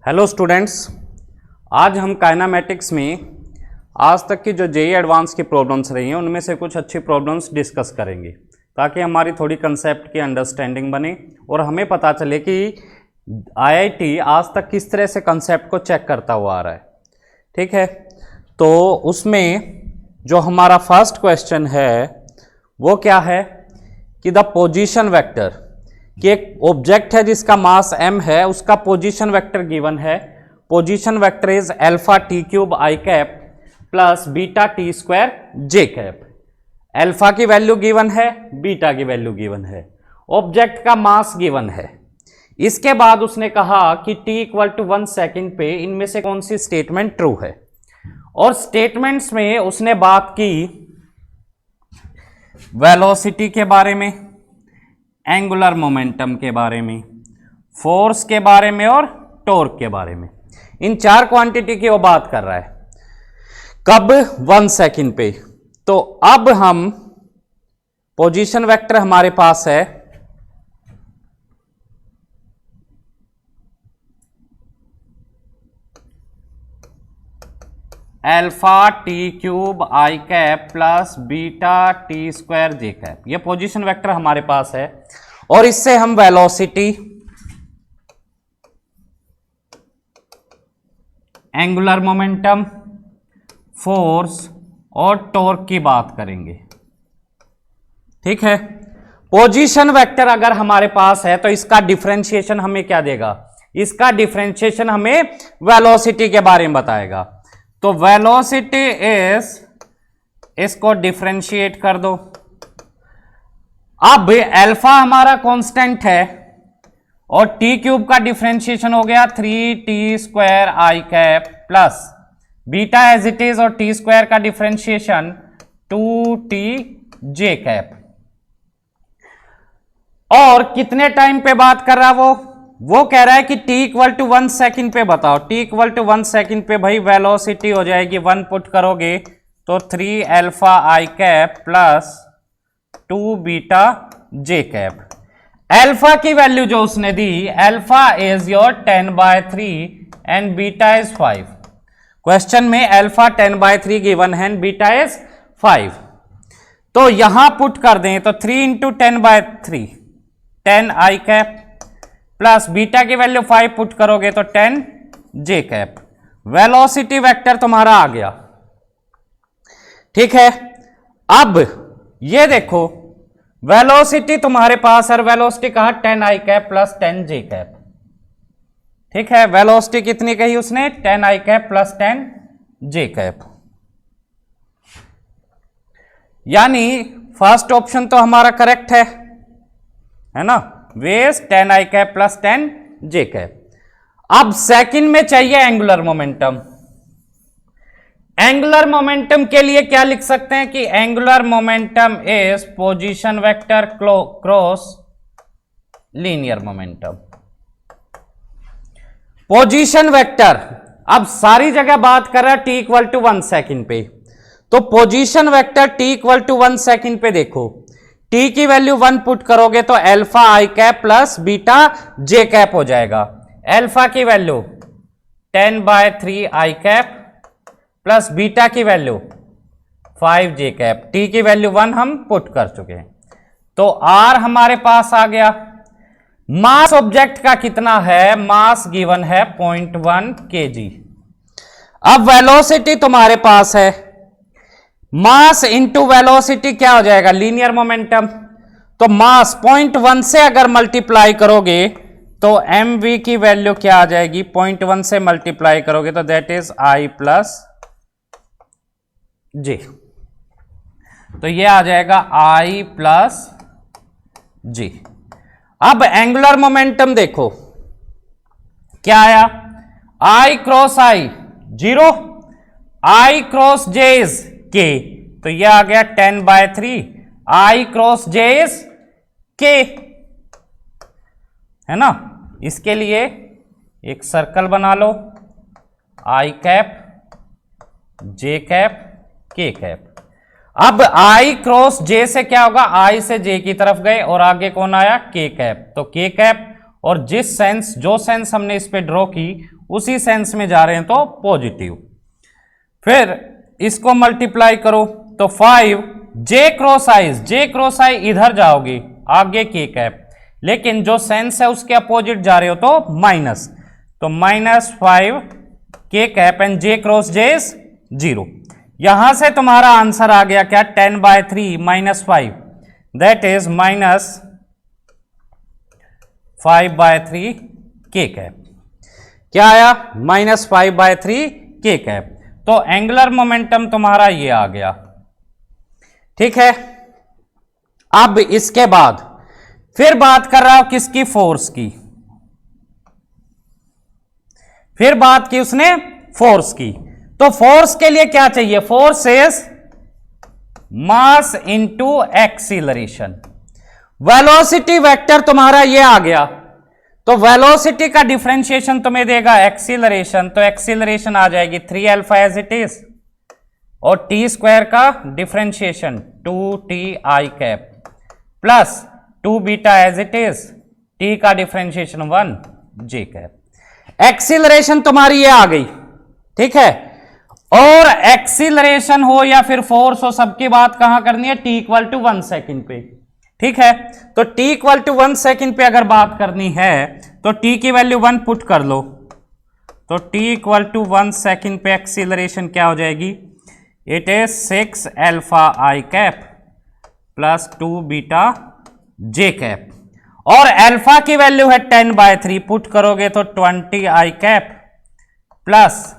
Hello students, आज हम kinematics में आज तक की जो जेईई एडवांस की प्रॉब्लम्स रही हैं उनमें से कुछ अच्छी प्रॉब्लम्स डिस्कस करेंगे ताकि हमारी थोड़ी कंसेप्ट की अंडरस्टैंडिंग बने और हमें पता चले कि आईआईटी आज तक किस तरह से कंसेप्ट को चेक करता हुआ आ रहा है। ठीक है, तो उसमें जो हमारा फर्स्ट क्वेश्चन है वो क्या है कि द पोजीशन वेक्टर, कि एक ऑब्जेक्ट है जिसका मास m है, उसका पोजीशन वेक्टर गिवन है। Position vector is alpha T cube I cap plus beta T square J cap. Alpha की वैल्यू गिवन है, बीटा की वैल्यू गिवन है, ऑब्जेक्ट का मास गिवन है। इसके बाद उसने कहा कि t इक्वल टू 1 सेकेंड पे इनमें से कौन सी स्टेटमेंट ट्रू है, और स्टेटमेंट्स में उसने बात की वेलोसिटी के बारे में, एंगुलर मोमेंटम के बारे में, फोर्स के बारे में और टॉर्क के बारे में। इन चार क्वांटिटी की वो बात कर रहा है। कब? 1 सेकेंड पे। तो अब हम पोजीशन वेक्टर हमारे पास है alpha T cube I cap plus beta T square J cap. ये पोजीशन वेक्टर हमारे पास है और इससे हम वेलोसिटी, एंगुलर मोमेंटम, फोर्स और टॉर्क की बात करेंगे। ठीक है, पोजीशन वेक्टर अगर हमारे पास है तो इसका डिफरेंशिएशन हमें क्या देगा? इसका डिफरेंशिएशन हमें वेलोसिटी के बारे में बताएगा। तो वेलोसिटी इज, इसको डिफरेंशिएट कर दो। अब अल्फा हमारा कांस्टेंट है और टी क्यूब का डिफरेंशिएशन हो गया 3t square I cap plus beta as it is और टी स्क्वायर का डिफरेंशिएशन 2t जे कैप। और कितने टाइम पे बात कर रहा है वो कह रहा है कि t इक्वल टू 1 सेकेंड पे बताओ। t इक्वल टू 1 सेकेंड पे भाई वेलोसिटी हो जाएगी 1 पुट करोगे तो 3 alpha I cap plus 2 beta J cap. Alpha की वैल्यू जो उसने दी, alpha is your 10/3 and beta is 5। Question में अल्फा 10/3 गिवन है एंड बीटा इज 5। तो यहां पुट कर दें तो 3 into 10/3 10 I cap plus beta की वैल्यू 5 पुट करोगे तो 10 जे कैप। वेलोसिटी वेक्टर तुम्हारा आ गया। ठीक है, अब ये देखो वेलोसिटी तुम्हारे पास है, वेलोसिटी कहा 10 I cap plus 10 J cap. ठीक है, वेलोसिटी कितनी कही उसने? 10 I cap plus 10 J cap. यानी फर्स्ट ऑप्शन तो हमारा करेक्ट है ना, वेस 10 I cap plus 10 J cap. अब सेकंड में चाहिए एंगुलर मोमेंटम। एंगुलर मोमेंटम के लिए क्या लिख सकते हैं कि angular momentum is position vector cross linear momentum. Position vector अब सारी जगह बात कर रहा है t इक्वल टू 1 सेकेंड पे, तो position vector t equal to 1 second पे देखो, t की वैल्यू 1 पुट करोगे तो alpha I cap plus beta J cap हो जाएगा। अल्फा की value 10/3 I cap plus beta की वैल्यू 5 जे कैप। t की वैल्यू 1 हम पुट कर चुके हैं, तो r हमारे पास आ गया। मास ऑब्जेक्ट का कितना है? मास गिवन है 0.1 kg। अब वेलोसिटी तुम्हारे पास है, मास इंटू वेलोसिटी क्या हो जाएगा? Linear momentum. तो मास 0.1 से अगर मल्टीप्लाई करोगे तो mv की वैल्यू क्या आ जाएगी? 0.1 से मल्टीप्लाई करोगे तो दैट इज i प्लस जे। तो ये आ जाएगा i प्लस जे। अब एंगुलर मोमेंटम देखो क्या आया? i cross i 0, i cross j is k, तो ये आ गया 10/3, i cross j is k, है ना। इसके लिए एक सर्कल बना लो, i cap, j cap, k cap. अब i क्रॉस j से क्या होगा? i से j की तरफ गए और आगे कौन आया? k cap. तो k कैप और जो सेंस हमने इस पे ड्रॉ की उसी सेंस में जा रहे हैं तो पॉजिटिव। फिर इसको मल्टीप्लाई करो तो 5 जे क्रॉस आई इधर जाओगे आगे के कैप, लेकिन जो सेंस है उसके अपोजिट जा रहे हो तो माइनस, तो -5 के cap and J cross J is 0। यहां से तुम्हारा आंसर आ गया क्या, 10/3 -5 दैट इज -5/3 के कैप। क्या आया, -5/3 के कैप। तो एंगुलर मोमेंटम तुम्हारा ये आ गया। ठीक है, अब इसके बाद फिर बात कर रहा हूं किसकी, फोर्स की। फिर बात की उसने फोर्स की, तो फोर्स के लिए क्या चाहिए, force is mass into acceleration. Velocity vector तुम्हारा ये आ गया, तो वेलोसिटी का डिफरेंशिएशन तुम्हें देगा एक्सीलरेशन, तो एक्सीलरेशन आ जाएगी 3α एज इट इज, और t² का differentiation 2ti cap plus 2β as it is, t का डिफरेंशिएशन 1j कैप। एक्सीलरेशन तुम्हारी ये आ गई। ठीक है, और एक्सीलरेशन हो या फिर फोर्स हो, सबकी बात कहां करनी है, t = 1 सेकेंड पे। ठीक है, तो t = 1 सेकेंड पे अगर बात करनी है तो t की वैल्यू 1 पुट कर लो, तो t = 1 सेकेंड पे एक्सीलरेशन क्या हो जाएगी, it is 6α cap plus 2βj cap, और अल्फा की वैल्यू है 10/3, पुट करोगे तो 20i cap plus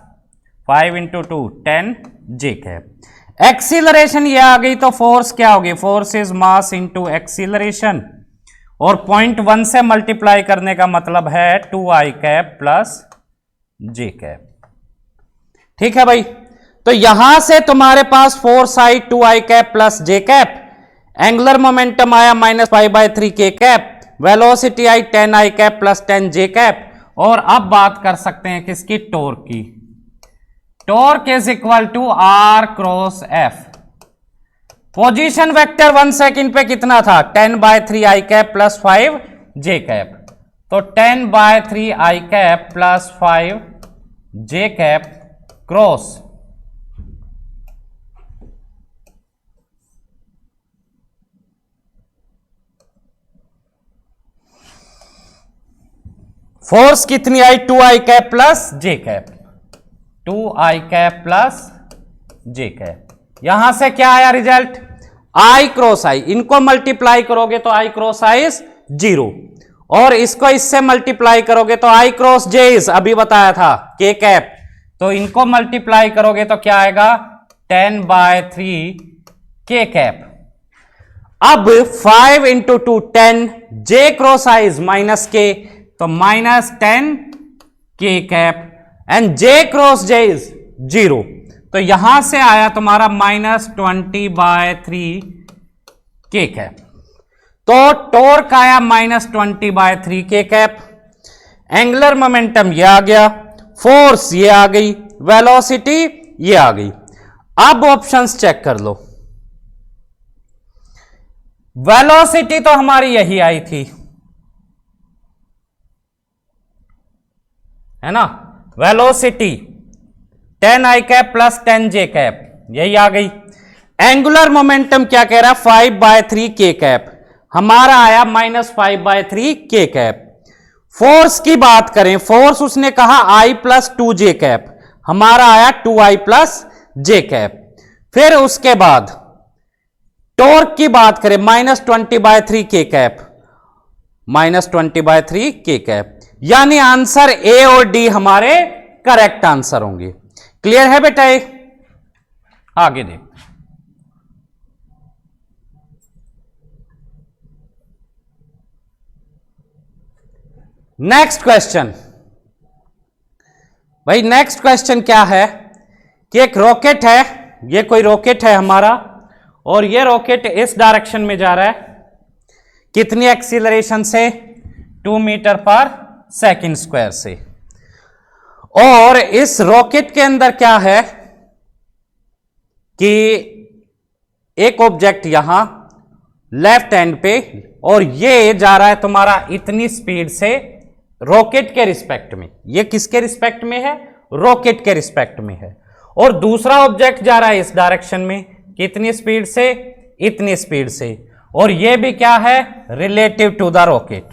5 × 2 10j cap. Acceleration ये आ गई, तो फोर्स क्या होगी, force is mass into acceleration, और 0.1 से मल्टीप्लाई करने का मतलब है 2i cap plus j cap. ठीक है भाई, तो यहां से तुम्हारे पास फोर्स आई 2i cap plus j cap, angular momentum आया -5/3 k कैप, वेलोसिटी आई 10i cap plus 10j cap, और अब बात कर सकते हैं किसकी, टॉर्क की। Torque is equal to r cross f। Position vector 1 second पे कितना था, 10/3i cap plus 5j cap, तो 10/3i cap plus 5j cap cross force कितनी आई, 2i cap plus j cap, 2i cap plus j cap. यहां से क्या आया result, i cross i, इनको मल्टीप्लाई करोगे तो i क्रॉस i इज 0, और इसको इससे मल्टीप्लाई करोगे तो i क्रॉस j इज, अभी बताया था k कैप, तो इनको मल्टीप्लाई करोगे तो क्या आएगा 10/3 k कैप। अब 5 × 2 10, j cross i is -k, तो -10 k cap and j cross j is 0, तो यहां से आया तुम्हारा -20/3 k कैप। तो टॉर्क आया -20/3 k कैप, एंगुलर मोमेंटम ये आ गया, फोर्स ये आ गई, वेलोसिटी ये आ गई। अब ऑप्शंस चेक कर लो। वेलोसिटी तो हमारी यही आई थी, है ना, velocity 10i cap plus 10j cap, यही आ गई। एंगुलर मोमेंटम क्या कह रहा है, 5/3 k कैप, हमारा आया -5/3 k कैप। फोर्स की बात करें, फोर्स उसने कहा i प्लस 2j कैप, हमारा आया 2i प्लस j कैप। फिर उसके बाद टॉर्क की बात करें, -20/3 k कैप, -20/3 k कैप, यानी आंसर ए और डी हमारे करेक्ट आंसर होंगे। क्लियर है बेटा, आगे देख। नेक्स्ट क्वेश्चन, भाई नेक्स्ट क्वेश्चन क्या है कि एक रॉकेट है, ये कोई रॉकेट है हमारा, और ये रॉकेट इस डायरेक्शन में जा रहा है, कितनी एक्सीलरेशन से, 2 मीटर/सेकंड² से, और इस रॉकेट के अंदर क्या है कि एक ऑब्जेक्ट यहां लेफ्ट हैंड पे, और ये जा रहा है तुम्हारा इतनी स्पीड से रॉकेट के रिस्पेक्ट में, ये किसके रिस्पेक्ट में है, रॉकेट के रिस्पेक्ट में है, और दूसरा ऑब्जेक्ट जा रहा है इस डायरेक्शन में, कितनी स्पीड से, इतनी स्पीड से, और ये भी क्या है, रिलेटिव टू द रॉकेट।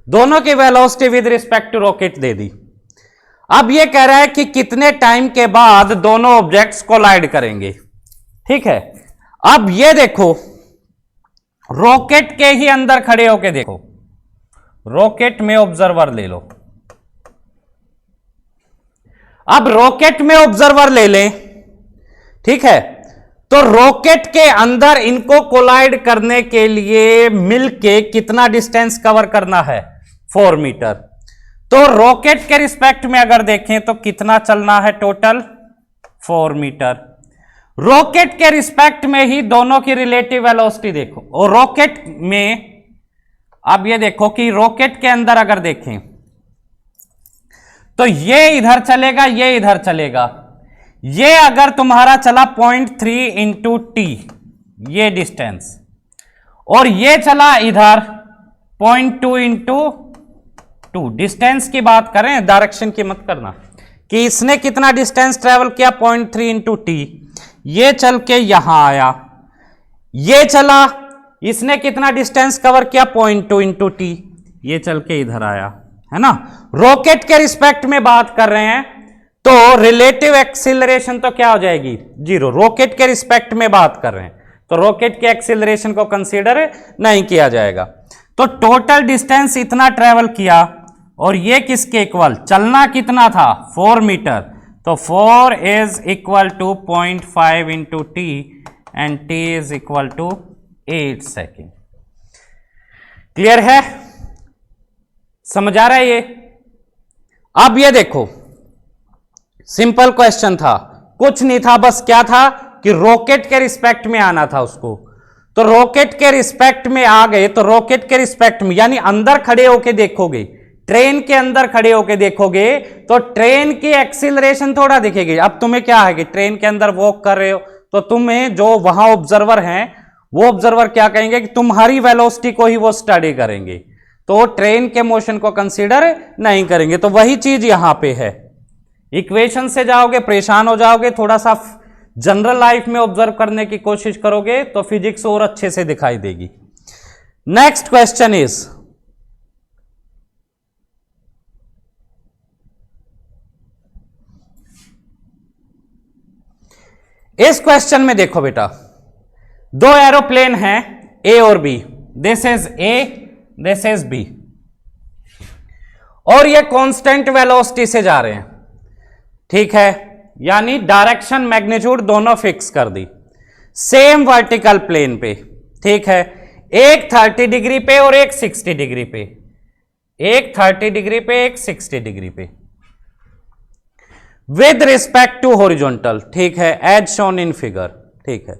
दोनों की velocity with respect to rocket दे दी। अब ये कह रहा है कि कितने टाइम के बाद दोनों ऑब्जेक्ट्स कोलाइड करेंगे। ठीक है, अब ये देखो, रॉकेट के ही अंदर खड़े होके देखो, रॉकेट में ऑब्जर्वर ले लो। अब रॉकेट में ऑब्जर्वर ले लें, ठीक है, तो रॉकेट के अंदर इनको कोलाइड करने के लिए मिलके कितना डिस्टेंस कवर करना है, 4 मीटर। तो रॉकेट के रिस्पेक्ट में अगर देखें तो कितना चलना है, टोटल 4 मीटर। रॉकेट के रिस्पेक्ट में ही दोनों की रिलेटिव वेलोसिटी देखो, और रॉकेट में अब ये देखो कि रॉकेट के अंदर अगर देखें तो ये इधर चलेगा, ये इधर चलेगा। ये अगर तुम्हारा चला 0.3 इंटू टी, ये डिस्टेंस, और ये चला इधर 0.2 इंटू 2, डिस्टेंस की बात करें, डायरेक्शन की मत करना, कि इसने कितना डिस्टेंस ट्रेवल किया, 0.3 इंटू टी, ये चल के यहां आया, ये चला, इसने कितना डिस्टेंस कवर किया, 0.2 इंटू टी, ये चल के इधर आया, है ना। रॉकेट के रिस्पेक्ट में बात कर रहे हैं तो रिलेटिव एक्सीलरेशन तो क्या हो जाएगी, 0। रॉकेट के रिस्पेक्ट में बात कर रहे हैं तो रॉकेट के एक्सीलरेशन को कंसीडर नहीं किया जाएगा। तो टोटल डिस्टेंस इतना ट्रेवल किया, और ये किसके इक्वल, चलना कितना था, 4 मीटर, तो 4 is equal to 0.5 into T and T is equal to 8 second. Clear है, समझ आ रहा है ये। अब ये देखो, सिंपल क्वेश्चन था, कुछ नहीं था, बस क्या था कि रॉकेट के रिस्पेक्ट में आना था उसको। तो रॉकेट के रिस्पेक्ट में आ गए, तो रॉकेट के रिस्पेक्ट में यानी अंदर खड़े होके देखोगे, ट्रेन के अंदर खड़े होके देखोगे तो ट्रेन की एक्सीलरेशन थोड़ा दिखेगी। अब तुम्हें क्या है कि ट्रेन के अंदर वॉक कर रहे हो तो तुम्हें जो वहां ऑब्जर्वर हैं वो ऑब्जर्वर क्या कहेंगे कि तुम्हारी वेलोसिटी को ही वो स्टडी करेंगे, तो ट्रेन के मोशन को कंसीडर नहीं करेंगे। तो वही चीज यहां पे है, इक्वेशन से जाओगे परेशान हो जाओगे, थोड़ा सा जनरल लाइफ में ऑब्जर्व करने की कोशिश करोगे तो फिजिक्स और अच्छे से दिखाई देगी। नेक्स्ट क्वेश्चन इज, इस क्वेश्चन में देखो बेटा, दो एरोप्लेन हैं ए और B, this is A, this is B, और ये कांस्टेंट वेलोसिटी से जा रहे हैं। ठीक है, यानी डायरेक्शन मैग्नीट्यूड दोनों फिक्स कर दी, सेम वर्टिकल प्लेन पे। ठीक है, एक 30 डिग्री पे और एक 60 डिग्री पे, एक 30 डिग्री पे एक 60 डिग्री पे, विद रिस्पेक्ट टू हॉरिजॉन्टल। ठीक है, एज शोन इन फिगर। ठीक है,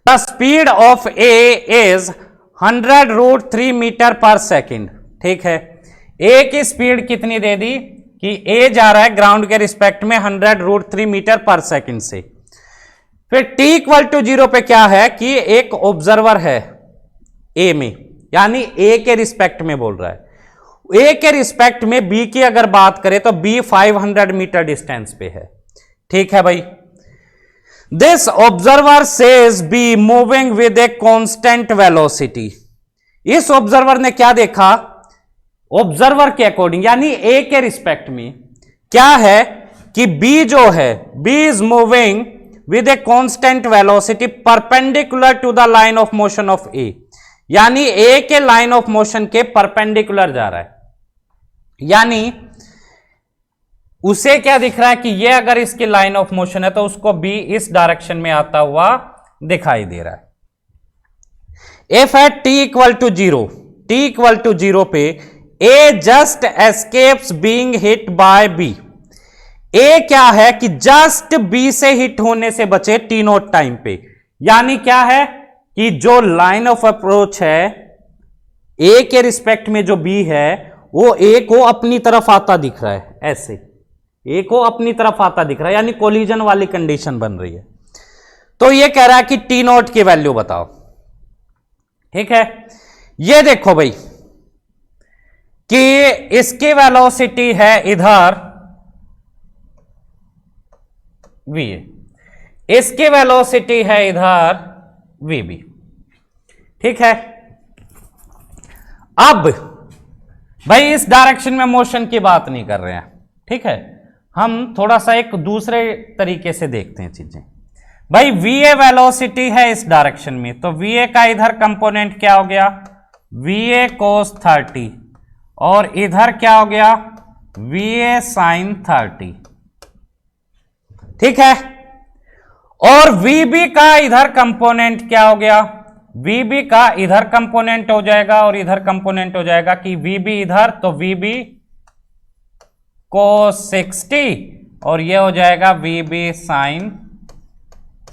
the speed of A is 100√3 metre per second. ठीक है, ए की स्पीड कितनी दे दी कि ए जा रहा है ग्राउंड के रिस्पेक्ट में 100√3 मीटर पर सेकेंड से। फिर टी इक्वल टू 0 पे क्या है कि एक ऑब्जर्वर है ए में, यानी ए के रिस्पेक्ट में बोल रहा है। ए के रिस्पेक्ट में बी की अगर बात करें तो बी 500 मीटर डिस्टेंस पे है। ठीक है भाई, this observer says be moving with a constant velocity. इस ऑब्जर्वर ने क्या देखा, ऑब्जर्वर के अकॉर्डिंग यानी ए के रिस्पेक्ट में क्या है कि बी जो है, B is moving with a constant velocity perpendicular to the line of motion of A, यानी ए के लाइन ऑफ मोशन के परपेंडिकुलर जा रहा है। यानी उसे क्या दिख रहा है कि ये अगर इसकी लाइन ऑफ मोशन है तो उसको बी इस डायरेक्शन में आता हुआ दिखाई दे रहा है। If at T equal to 0, T equal to 0 पे A just escapes being hit by B. A क्या है कि जस्ट बी से हिट होने से बचे टी नॉट टाइम पे, यानी क्या है कि जो लाइन ऑफ अप्रोच है ए के रिस्पेक्ट में जो बी है वो ए को अपनी तरफ आता दिख रहा है, ऐसे ए को अपनी तरफ आता दिख रहा है, यानी कोलिजन वाली कंडीशन बन रही है। तो ये कह रहा है कि टी नॉट की वैल्यू बताओ। ठीक है, ये देखो भाई, कि इसकी वेलोसिटी है इधर va, इसकी वेलोसिटी है इधर vb। ठीक है, अब भाई इस डायरेक्शन में मोशन की बात नहीं कर रहे हैं, ठीक है, हम थोड़ा सा एक दूसरे तरीके से देखते हैं चीजें। भाई va वेलोसिटी है इस डायरेक्शन में, तो va का इधर कंपोनेंट क्या हो गया, va cos 30, और इधर क्या हो गया, va sin 30। ठीक है, और vb का इधर कंपोनेंट क्या हो गया, vb का इधर कंपोनेंट हो जाएगा और इधर कंपोनेंट हो जाएगा कि vb इधर, तो vb cos 60 और ये हो जाएगा vb sin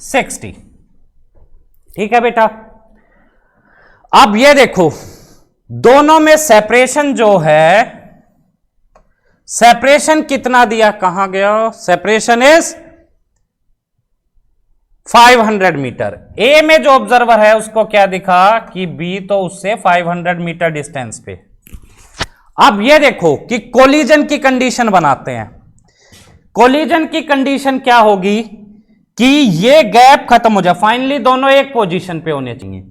60। ठीक है बेटा, अब ये देखो दोनों में सेपरेशन जो है, सेपरेशन कितना दिया, कहां गया, सेपरेशन इज 500 मीटर। ए में जो ऑब्जर्वर है उसको क्या दिखा कि बी तो उससे 500 मीटर डिस्टेंस पे। अब ये देखो कि कोलिजन की कंडीशन बनाते हैं। कोलिजन की कंडीशन क्या होगी कि ये गैप खत्म हो जाए, फाइनली दोनों एक पोजीशन पे होने चाहिए,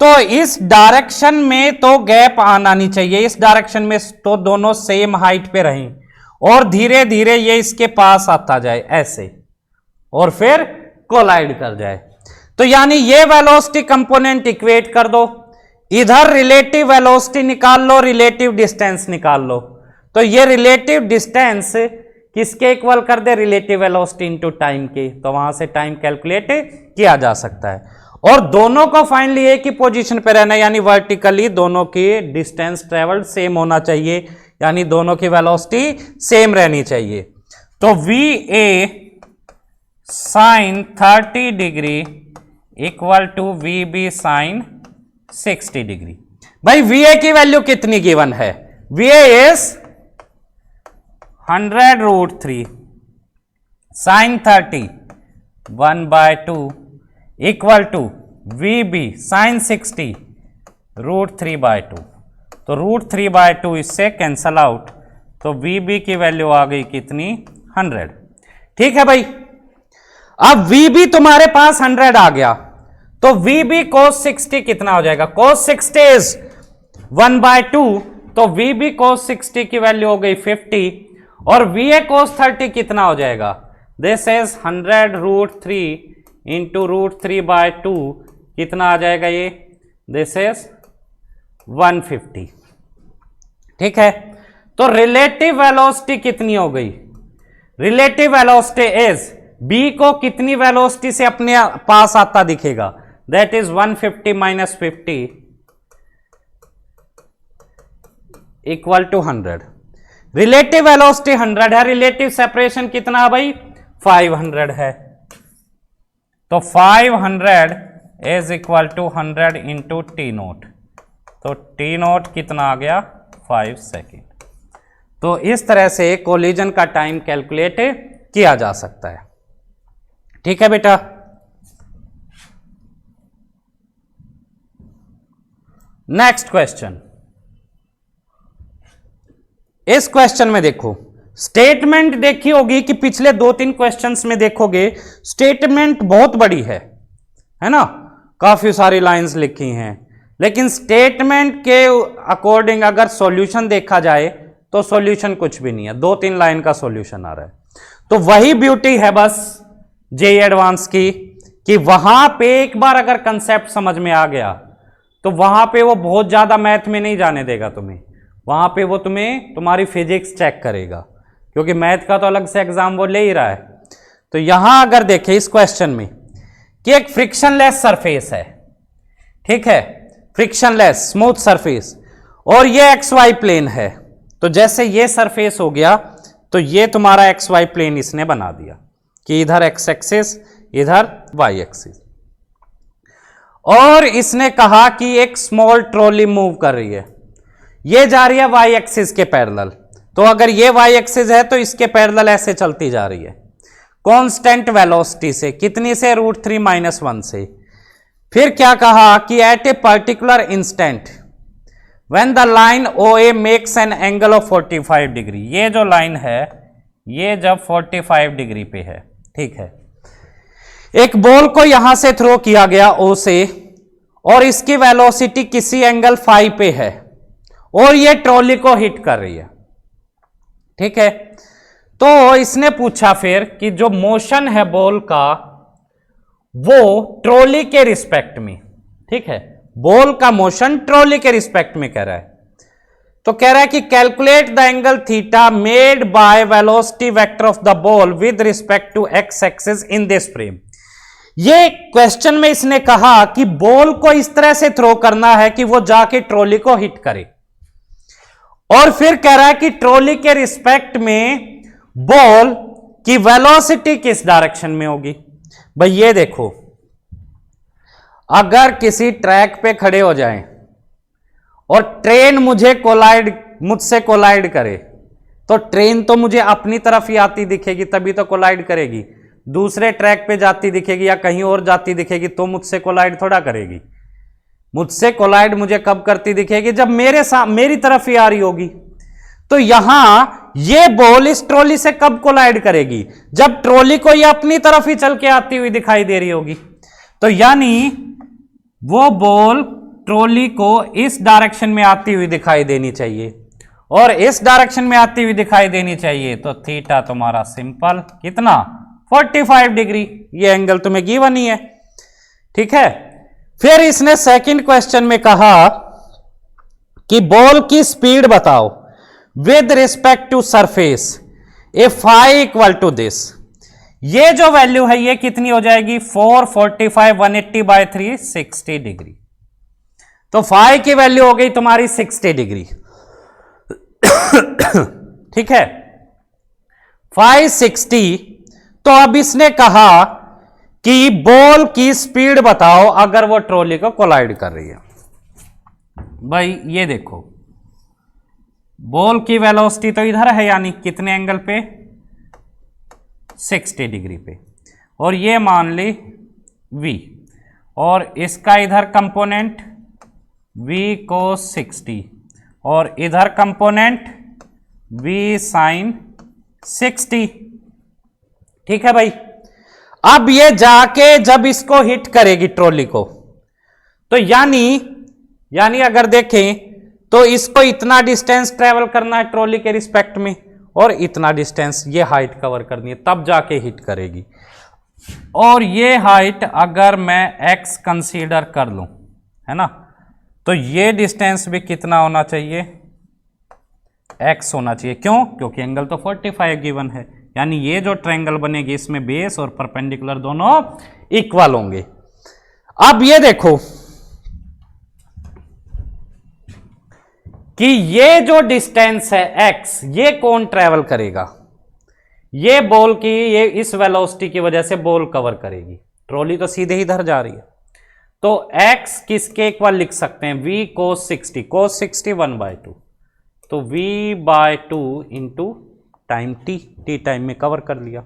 तो इस डायरेक्शन में तो गैप आना नहीं चाहिए, इस डायरेक्शन में तो दोनों सेम हाइट पे रहें और धीरे धीरे ये इसके पास आता जाए ऐसे और फिर कोलाइड कर जाए। तो यानी ये वेलोसिटी कंपोनेंट इक्वेट कर दो, इधर रिलेटिव वेलोसिटी निकाल लो, रिलेटिव डिस्टेंस निकाल लो, तो ये रिलेटिव डिस्टेंस किसके इक्वल कर दे, रिलेटिव वेलोसिटी इनटू टाइम के, तो वहां से टाइम कैलकुलेट किया जा सकता है। और दोनों को फाइनली एक ही पोजीशन पे रहना, यानी वर्टिकली दोनों की डिस्टेंस ट्रेवल्ड सेम होना चाहिए, यानी दोनों की वेलोसिटी सेम रहनी चाहिए। तो VA sin 30 degree equal to VB sin 60 degree. भाई VA की वैल्यू कितनी गिवन है, VA is 100√3 sin 30 1/2 equal to VB sin 60 √3/2। तो √3/2 इससे कैंसल आउट, तो VB की वैल्यू आ गई कितनी, 100। ठीक है भाई, अब VB तुम्हारे पास 100 आ गया, तो VB cos 60 कितना हो जाएगा, cos 60 इज 1/2, तो VB cos 60 की वैल्यू हो गई 50 और VA cos 30 कितना हो जाएगा, दिस इज 100√3 इंटू √3/2 कितना आ जाएगा ये, दिस इज 150। ठीक है, तो रिलेटिव वेलोसिटी कितनी हो गई, रिलेटिव वेलोसिटी इज B को कितनी वेलोसिटी से अपने पास आता दिखेगा, that is 150 minus 50 equal to 100। Relative velocity 100 है, रिलेटिव सेपरेशन कितना है भाई, 500 है, तो 500 is equal to 100 into T0, तो T0 कितना आ गया, 5 सेकेंड। तो इस तरह से कोलिजन का टाइम कैलकुलेट किया जा सकता है। ठीक है बेटा, नेक्स्ट क्वेश्चन। इस क्वेश्चन में देखो स्टेटमेंट देखी होगी कि पिछले 2-3 क्वेश्चंस में देखोगे स्टेटमेंट बहुत बड़ी है ना, काफी सारी लाइंस लिखी हैं, लेकिन स्टेटमेंट के अकॉर्डिंग अगर सॉल्यूशन देखा जाए तो सॉल्यूशन कुछ भी नहीं है, 2-3 लाइन का सॉल्यूशन आ रहा है। तो वही ब्यूटी है बस जेईई एडवांस की कि वहां पे एक बार अगर कंसेप्ट समझ में आ गया तो वहां पे वो बहुत ज्यादा मैथ में नहीं जाने देगा तुम्हें, वहां पे वो तुम्हें तुम्हारी फिजिक्स चेक करेगा, क्योंकि मैथ का तो अलग से एग्जाम वो ले ही रहा है। तो यहां अगर देखें इस क्वेश्चन में कि एक फ्रिक्शनलेस सरफेस है, ठीक है, फ्रिक्शनलेस स्मूथ सरफेस, और ये एक्स वाई प्लेन है, तो जैसे ये सरफेस हो गया तो ये तुम्हारा एक्स वाई प्लेन इसने बना दिया कि इधर एक्स एक्सिस इधर वाई एक्सिस, और इसने कहा कि एक स्मॉल ट्रॉली मूव कर रही है, ये जा रही है वाई एक्सिस के पैरेलल, तो अगर ये वाई एक्सिस है तो इसके पैरेलल ऐसे चलती जा रही है कांस्टेंट वेलोसिटी से, कितनी से, √3 - 1 से। फिर क्या कहा कि at a particular instant when the line O A makes an angle of 45 degree. ये जो लाइन है ये जब 45 डिग्री पे है, ठीक है, एक बॉल को यहां से थ्रो किया गया ओ से और इसकी वेलोसिटी किसी एंगल फाई पे है और ये ट्रॉली को हिट कर रही है, ठीक है। तो इसने पूछा फिर कि जो मोशन है बॉल का वो ट्रॉली के रिस्पेक्ट में, ठीक है, बॉल का मोशन ट्रॉली के रिस्पेक्ट में कह रहा है। तो कह रहा है कि calculate the angle theta made by velocity vector of the ball with respect to X axis in this frame. ये क्वेश्चन में इसने कहा कि बॉल को इस तरह से थ्रो करना है कि वो जाके ट्रॉली को हिट करे, और फिर कह रहा है कि ट्रॉली के रिस्पेक्ट में बॉल की वेलोसिटी किस डायरेक्शन में होगी। भाई ये देखो, अगर किसी ट्रैक पे खड़े हो जाएं और ट्रेन मुझसे कोलाइड करे तो ट्रेन तो मुझे अपनी तरफ ही आती दिखेगी तभी तो कोलाइड करेगी, दूसरे ट्रैक पे जाती दिखेगी या कहीं और जाती दिखेगी तो मुझसे कोलाइड थोड़ा करेगी। मुझसे कोलाइड मुझे कब करती दिखेगी, जब मेरी तरफ ही आ रही होगी। तो यहां ये बॉल इस ट्रॉली से कब कोलाइड करेगी, जब ट्रॉली को ये अपनी तरफ ही चल के आती हुई दिखाई दे रही होगी। तो यानी वो बॉल ट्रॉली को इस डायरेक्शन में आती हुई दिखाई देनी चाहिए और इस डायरेक्शन में आती हुई दिखाई देनी चाहिए। तो थीटा तुम्हारा सिंपल कितना 45 डिग्री, ये एंगल तुम्हें गिवन ही है, ठीक है। फिर इसने सेकंड क्वेश्चन में कहा कि बॉल की स्पीड बताओ with respect to surface A phi equal to this. ये जो वैल्यू है ये कितनी हो जाएगी 445 180 बाय 3 60 डिग्री। तो फाई की वैल्यू हो गई तुम्हारी 60 डिग्री, ठीक है, फाई 60। तो अब इसने कहा कि बॉल की स्पीड बताओ अगर वो ट्रॉली को कोलाइड कर रही है। भाई ये देखो, बॉल की वेलोसिटी तो इधर है, यानी कितने एंगल पे 60 डिग्री पे, और ये मान ली v, और इसका इधर कंपोनेंट v cos 60 और इधर कंपोनेंट v sin 60, ठीक है भाई। अब ये जाके जब इसको हिट करेगी ट्रॉली को, तो यानी अगर देखें तो इसको इतना डिस्टेंस ट्रेवल करना है ट्रॉली के रिस्पेक्ट में और इतना डिस्टेंस ये हाइट कवर करनी है, तब जाके हिट करेगी। और ये हाइट अगर मैं x कंसीडर कर लूं, है ना, तो ये डिस्टेंस भी कितना होना चाहिए x होना चाहिए। क्यों? क्योंकि एंगल तो 45 गिवन है, यानी ये जो ट्रायंगल बनेगी इसमें बेस और परपेंडिकुलर दोनों इक्वल होंगे। अब ये देखो कि ये जो डिस्टेंस है x, ये कौन ट्रेवल करेगा, ये बॉल की, ये इस वेलोसिटी की वजह से बॉल कवर करेगी, ट्रॉली तो सीधे ही इधर जा रही है। तो x किसके इक्वल लिख सकते हैं, v cos 60, cos 60 1/2, तो v by 2 into time t time में कवर कर लिया।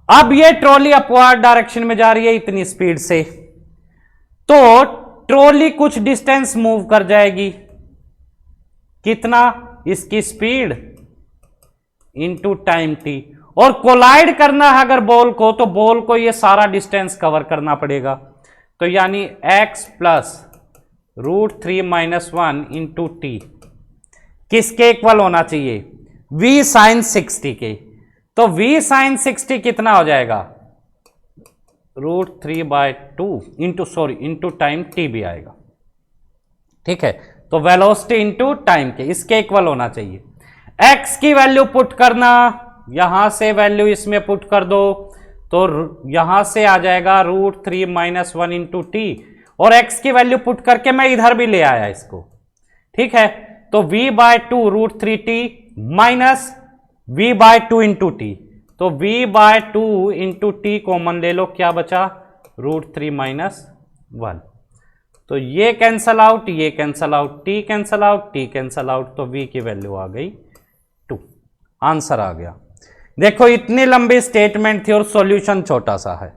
अब ये ट्रॉली अपवर्ड डायरेक्शन में जा रही है इतनी स्पीड से, तो ट्रॉली कुछ डिस्टेंस मूव कर जाएगी, कितना, इसकी स्पीड इंटू टाइम t, और कोलाइड करना है अगर बॉल को, तो बॉल को ये सारा डिस्टेंस कवर करना पड़ेगा। तो यानी x प्लस √3 - 1 इंटू टी किसके इक्वल होना चाहिए, v sin 60 के। तो v sin 60 कितना हो जाएगा, √3/2 इंटू टाइम t भी आएगा, ठीक है। तो वेलोसिटी इंटू टाइम के इसके इक्वल होना चाहिए। x की वैल्यू पुट करना, यहां से वैल्यू इसमें पुट कर दो, तो यहां से आ जाएगा √3 - 1 इंटू टी, और x की वैल्यू पुट करके मैं इधर भी ले आया इसको, ठीक है। तो v/2 √3t minus v/2 into T, तो v/2 इंटू टी कॉमन ले लो, क्या बचा √3 - 1, तो ये कैंसल आउट, ये cancel out, T cancel out, T cancel out, तो v की वैल्यू आ गई 2, आंसर आ गया। देखो इतनी लंबी स्टेटमेंट थी और सॉल्यूशन छोटा सा है।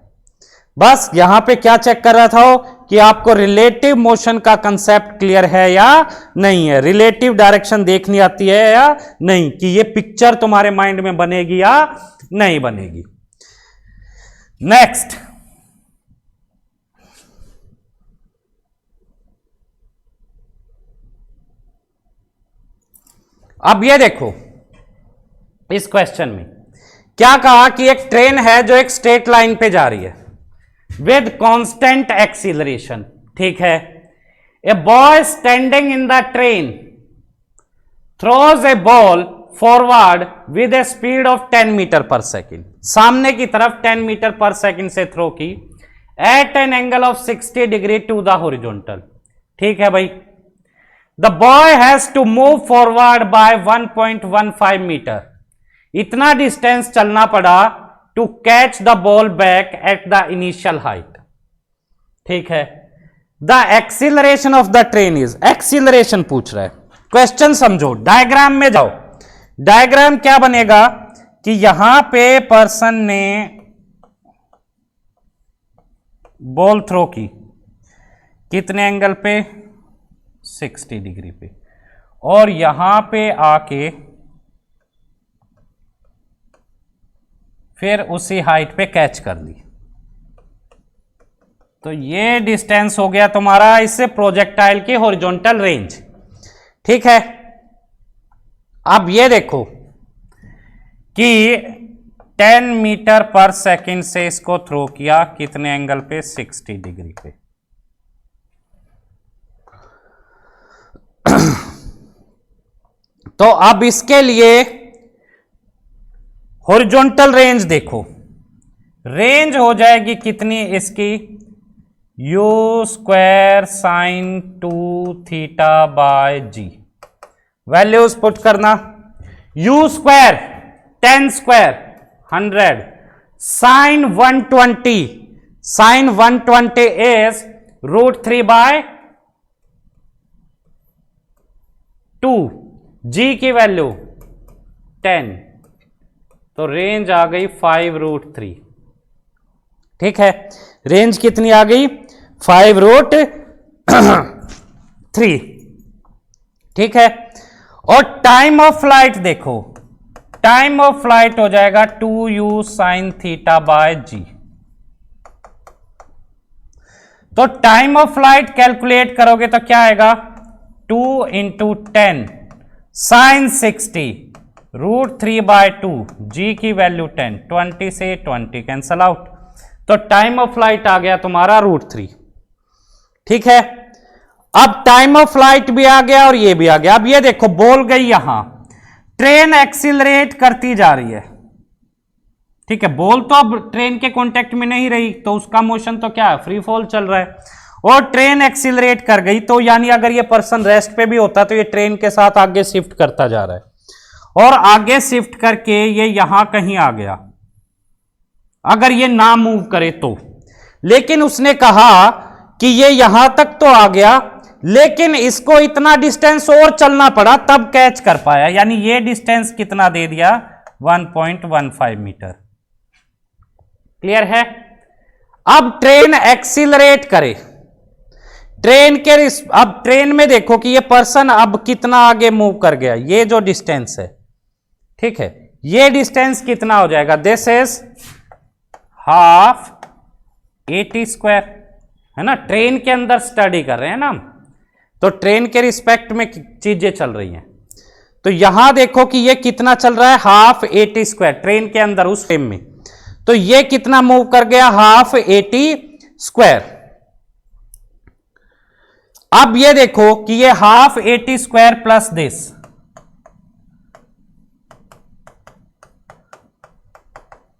बस यहां पे क्या चेक कर रहा था वो कि आपको रिलेटिव मोशन का कंसेप्ट क्लियर है या नहीं है, रिलेटिव डायरेक्शन देखनी आती है या नहीं, कि ये पिक्चर तुम्हारे माइंड में बनेगी या नहीं बनेगी। नेक्स्ट, अब ये देखो इस क्वेश्चन में क्या कहा कि एक ट्रेन है जो एक स्ट्रेट लाइन पे जा रही है विद कांस्टेंट एक्सीलरेशन, ठीक है। A boy standing in the train throws a ball forward with a speed of 10 metre per second, सामने की तरफ 10 मीटर पर सेकेंड से थ्रो की at an angle of 60 degree to the horizontal, ठीक है भाई। The boy has to move forward by 1.15 metre, इतना distance चलना पड़ा to catch the ball back at the initial height, ठीक है। The acceleration of the train is, acceleration पूछ रहा है, क्वेश्चन समझो, डायग्राम में जाओ। डायग्राम क्या बनेगा कि यहां पे पर्सन ने बॉल थ्रो की कितने एंगल पे, 60 डिग्री पे, और यहां पे आके फिर उसी हाइट पे कैच कर ली, तो ये डिस्टेंस हो गया तुम्हारा इससे प्रोजेक्टाइल की हॉरिजॉन्टल रेंज, ठीक है। अब ये देखो कि 10 मीटर पर सेकंड से इसको थ्रो किया कितने एंगल पे, 60 डिग्री पे। तो अब इसके लिए हॉरिजॉन्टल रेंज देखो, रेंज हो जाएगी कितनी इसकी, u square sine 2 theta by G, values put करना, u square 10 square 100, sine 120, sine 120 is √3 by 2, g की वैल्यू 10, तो रेंज आ गई 5√3, ठीक है। रेंज कितनी आ गई, 5√3, ठीक है। और टाइम ऑफ फ्लाइट देखो, टाइम ऑफ फ्लाइट हो जाएगा 2u साइन थीटा बाय जी। तो टाइम ऑफ फ्लाइट कैलकुलेट करोगे तो क्या आएगा, 2 × 10 साइन 60 √3 बाय 2, जी की वैल्यू 10, 20 से 20 कैंसल आउट, तो टाइम ऑफ फ्लाइट आ गया तुम्हारा √3, ठीक है। अब टाइम ऑफ फ्लाइट भी आ गया और ये भी आ गया। अब ये देखो बॉल गई यहां, ट्रेन एक्सीलरेट करती जा रही है, ठीक है। बॉल तो अब ट्रेन के कांटेक्ट में नहीं रही, तो उसका मोशन तो क्या है, फ्री फॉल चल रहा है, और ट्रेन एक्सीलरेट कर गई, तो यानी अगर ये पर्सन रेस्ट पे भी होता तो ये ट्रेन के साथ आगे शिफ्ट करता जा रहा है, और आगे शिफ्ट करके ये यहां कहीं आ गया, अगर ये ना मूव करे तो। लेकिन उसने कहा कि ये यहां तक तो आ गया, लेकिन इसको इतना डिस्टेंस और चलना पड़ा तब कैच कर पाया, यानी ये डिस्टेंस कितना दे दिया, 1.15 मीटर, क्लियर है। अब ट्रेन एक्सीलरेट करे, ट्रेन के अब ट्रेन में देखो कि ये पर्सन अब कितना आगे मूव कर गया, ये जो डिस्टेंस है, ठीक है, ये डिस्टेंस कितना हो जाएगा, दिस इज हाफ 80 स्क्वायर, है ना। ट्रेन के अंदर स्टडी कर रहे हैं ना हम, तो ट्रेन के रिस्पेक्ट में चीजें चल रही हैं, तो यहां देखो कि ये कितना चल रहा है, हाफ 80 स्क्वायर, ट्रेन के अंदर उस फ्रेम में, तो ये कितना मूव कर गया, हाफ 80 स्क्वायर। अब ये देखो कि ये हाफ 80 स्क्वायर प्लस दिस,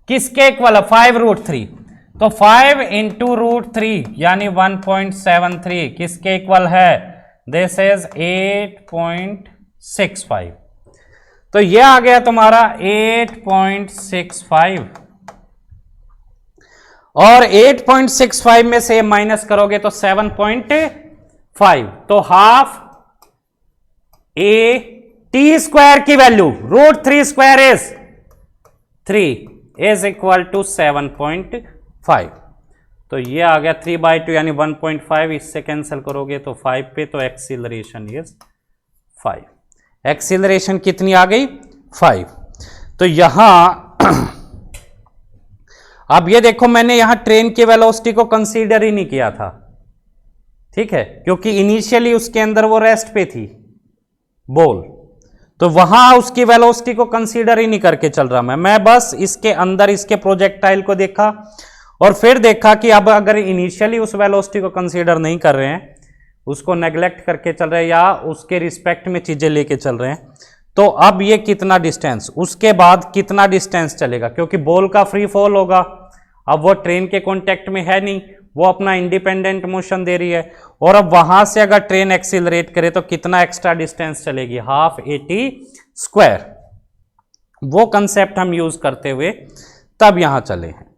किसके इक्वल है, 5√3, तो 5 × √3 यानी 1.73 किसके इक्वल है, दिस इज 8.65, तो ये आ गया तुम्हारा 8.65, और 8.65 में से माइनस करोगे तो 7.5, तो हाफ a t स्क्वायर की value √3 square is 3 is equal to 7.5, तो ये आ गया 3/2 यानी 1.5, इससे कैंसिल करोगे तो 5 पे, तो एक्सीलरेशन इज 5। एक्सीलरेशन कितनी आ गई? 5। तो यहां अब ये देखो, मैंने यहां ट्रेन की वेलोसिटी को कंसीडर ही नहीं किया था, ठीक है, क्योंकि इनिशियली उसके अंदर वो रेस्ट पे थी बॉल, तो वहां उसकी वेलोसिटी को कंसीडर ही नहीं करके चल रहा मैं बस इसके अंदर इसके प्रोजेक्टाइल को देखा और फिर देखा कि अब अगर इनिशियली उस वेलोसिटी को कंसीडर नहीं कर रहे हैं, उसको नेग्लेक्ट करके चल रहे हैं या उसके रिस्पेक्ट में चीजें लेके चल रहे हैं, तो अब ये कितना डिस्टेंस, उसके बाद कितना डिस्टेंस चलेगा, क्योंकि बॉल का फ्री फॉल होगा, अब वो ट्रेन के कांटेक्ट में है नहीं, वो अपना इंडिपेंडेंट मोशन दे रही है, और अब वहां से अगर ट्रेन एक्सीलरेट करे तो कितना एक्स्ट्रा डिस्टेंस चलेगी, हाफ AT²। वो कंसेप्ट हम यूज करते हुए तब यहां चले हैं।